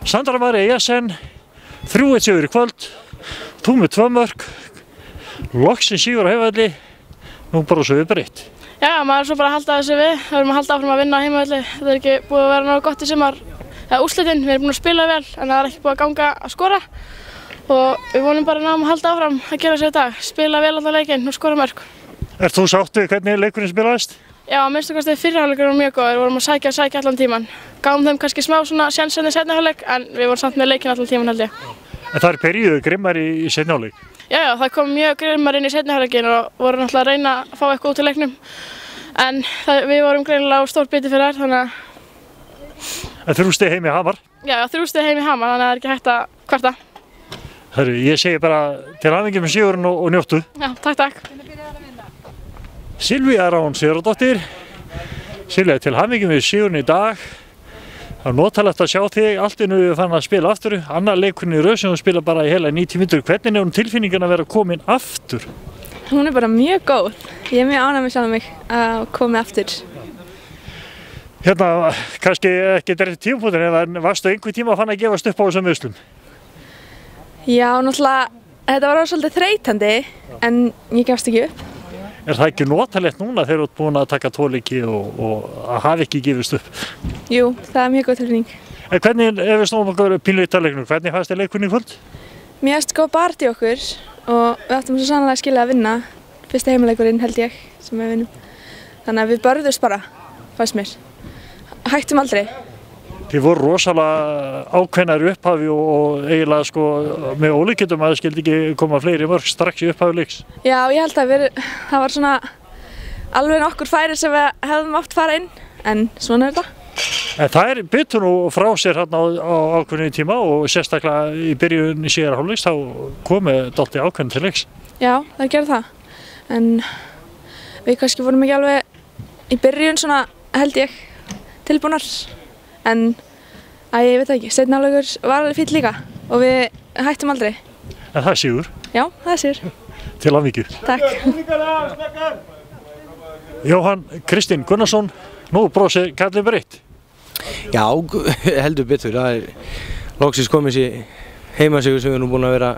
Sandra María Jensen, 3-1 sigur í kvöld, þú með 2 mörk, loksins sigur á heimavelli, nú bara svo við breytt. Já, maður er svo bara að halda þessu við, við erum að halda áfram að vinna á heimavelli, þetta er ekki búið að vera nógu gott í sumar. Úrslitin, við erum búin að spila vel, en það er ekki búið að ganga að skora og við vonum bara náum að halda áfram að gera þessu í dag, spila vel allan leikinn og skora mörk. Ert þú sátt við hvernig leikurinn spilaðist? Já, að minnsta kosti fyrri hálfleikur var mjög góður, við vorum að sækja allan tíman. Gáum þeim kannski smá svona sjensen í seinni hálfleik, en við vorum samt með leikinn allan tíman held ég. En það byrjuðu grimmar í seinni hálfleik? Já, það kom mjög grimmar inn í seinni hálfleikin og voru náttúrulega að reyna að fá eitthvað út í leiknum. En við vorum greinilega á stór biti fyrir þær, þannig að... En 3 stig heim í Hamar? Já, 3 stig heim í Hamar, þannig að það er ekki hægt að kvarta. Herru, ég segi bara til hamingju með sigurinn og njóttu. Já, takk. Silvía Rán Sigurðardóttir. Silvía, til hamingju með sigurinn í dag. Það er notalegt að sjá þig, allt í einu fann að spila aftur. Annar leikurinn í röð sem þú spila bara í heila 90 mínútur. Hvernig er hún tilfinningin að vera komin aftur? Hún er bara mjög góð. Ég er mjög ánægð með sjálfa mig að koma aftur. Hérna, kannski ekki rétt tímapunktur, en varstu einhver tíma að fann að gefast upp á þessum meiðslum? Já, náttúrulega, þetta var svolítið þreytandi, en ég gefst ekki upp. Er það ekki notalegt núna þegar þú ert búin að taka 2 leiki og að hafa ekki gefist upp? Jú, það er mjög góð tilfinning. En hvernig, ef við snúum okkur pínlítið að leiknum, hvernig fannst þér leikurinn í kvöld? Mér fannst góð baráttu í okkur og við áttum svo sannlega skilið að vinna. Fyrsti heimaleikurinn held ég sem við vinnum. Þannig að við börðust bara, fannst mér. Hættum aldrei. Þið voru rosalega ákveðnar í upphafi og eiginlega sko með ólíkindum að það skildi ekki koma fleiri mörk strax í upphafi leiks. Já, ég held að það var svona alveg nokkur færi sem við hefðum oft fara inn, en svona er þetta. En það byttu nú frá sér hérna á ákveðnum tíma og sérstaklega í byrjun í síðara hálfleiks þá komið dálítið ákveðin til leiks. Já, það gerði það. En við kannski vorum ekki alveg í byrjun svona held ég tilbúnar. En ég veit ekki, seinni hálfleikur var alveg fínn líka og við hættum aldrei. En það er sigur? Já, það er sigur. Til hamingju. Takk. Jóhann Kristinn Gunnarsson, nú brosir kallinn breytt. Já, heldur betur. Það er loksins komið sér heimasigur sem við erum búin að vera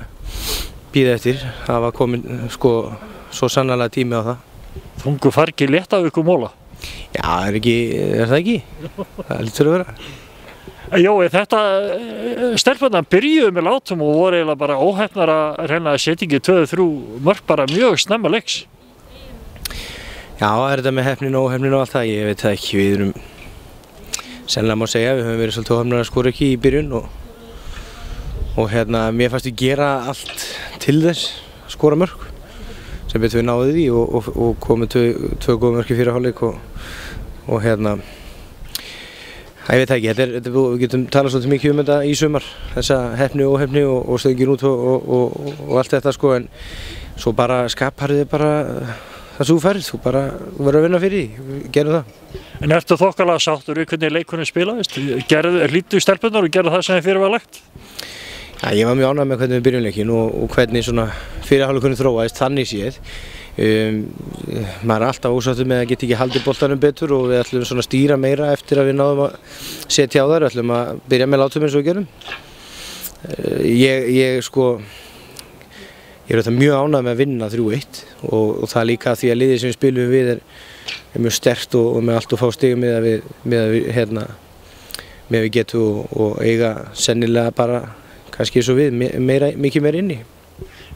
bíða eftir. Það var komin sko svo sannarlega tími á það. Þungu fargi létt af ykkur móla? Já, er það ekki? Það lítur að vera. Jói, þetta stelpunnar byrjuðu með látum og voru eiginlega bara óheppnar að reyna að setja ekki 2-3 mörk bara mjög snemma leiks. Já, það er þetta með heppnin og óheppnin og allt það, ég veit það ekki, við erum sennilega má segja, við höfum verið svolítið óheppnar að skora ekki í byrjun og hérna, mér fannst við gera allt til þess að skora mörk sem betur við náðum því og komið 2 góð mörk í fyrri hálfleik og hérna, ég veit ekki, við getum talað svolítið mikið um þetta í sumar, þessa heppni og óheppni og stöngin út og allt þetta sko, en svo bara skaparðu þið bara það sem þú færð, þú verður að vinna fyrir því, við gerum það. En ertu þokkalega sáttur við hvernig leikurinn spilaðist? Hlýddu stelpunnar og gerðu það sem þið fyrir var lagt? Já, ég var mjög ánægður með hvernig við byrjum leikinn og hvernig svona fyrri hálfleikurinn þróaðist þannig séð. Maður er alltaf ósáttur með að geta ekki haldið boltanum betur og við ætlum svona að stýra meira eftir að við náðum að setja á þær, við ætlum að byrja með látum eins og við gerum. Ég er mjög ánægður með að vinna 3-1 og það er líka því að liðið sem við spilum við er mjög sterkt og með allt og fá stigum með að við getum og eiga sennilega bara kannski eins og við, mikið meira inni.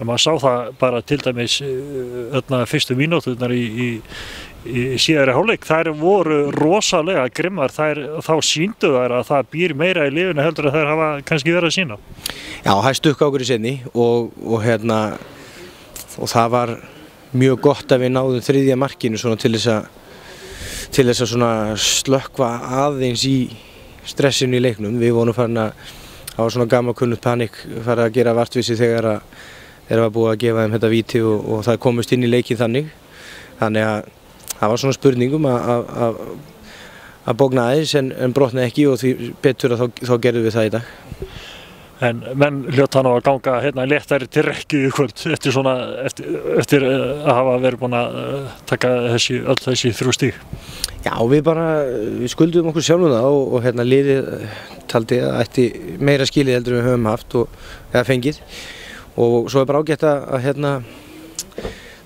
En maður sá það bara til dæmis fyrstu mínúturnar í síðari hálfleik, þær voru rosalega grimmar, þá sýndu þær að það býr meira í liðinu heldur að þær hafa kannski verið að sýna. Já, það stukka okkur í seinni og það var mjög gott að við náðum 3. markinu svona til þess að svona slökkva aðeins í stressinu í leiknum. Við vorum farin að það var svona gamalkunnugt panik farið að gera vartvísi þegar það var búið að gefa þeim þetta víti og það komist inn í leikinn þannig að það var svona spurningum að bógna aðeins en brotna ekki og því betur að þá gerðum við það í dag. En menn hljóta nú að ganga hérna léttari til rekju í kvöld eftir að hafa verið búin að taka öll þessi 3 stig. Já, við skuldum okkur sjálfum það og hérna liðið taldi að ætti meira skilið heldur en við höfum haft eða fengið. Og svo bara ágætt að hérna,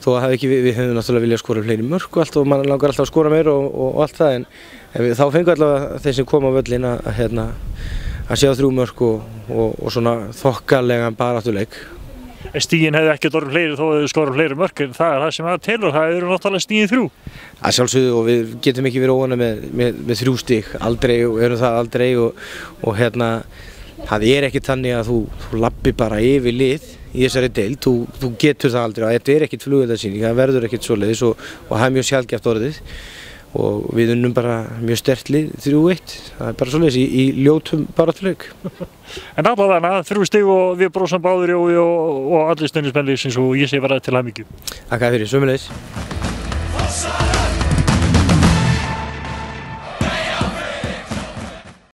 þó að við höfum náttúrulega viljað skora fleiri mörk og allt og mann langar alltaf að skora meira og allt það en þá fengu allavega þeir sem koma á völlin að sjá 3 mörk og svona þokkalega baráttuleik. Stigin hefði ekki orðið fleiri þó að þau skora fleiri mörk en það það sem telur, það eru náttúrulega stigin 3. Að sjálfsögðu og við getum ekki verið óánægðir með 3 stig, aldrei og erum það aldrei og hérna það ekkert þannig að þú labbi bara yfir lið í þessari deild, þú getur það aldrei og þetta ekkert flugeldasýning, það verður ekkert svoleiðis og það mjög sjaldgæft orðið og við unnum bara mjög sterkt lið 3-1, það bara svoleiðis í ljótum baráttuleik. En allavega 3 stig og við brósum báðir og allir stuðningsmenn liðsins og ég segi bara til hamingju. Takk fyrir, sömuleiðis.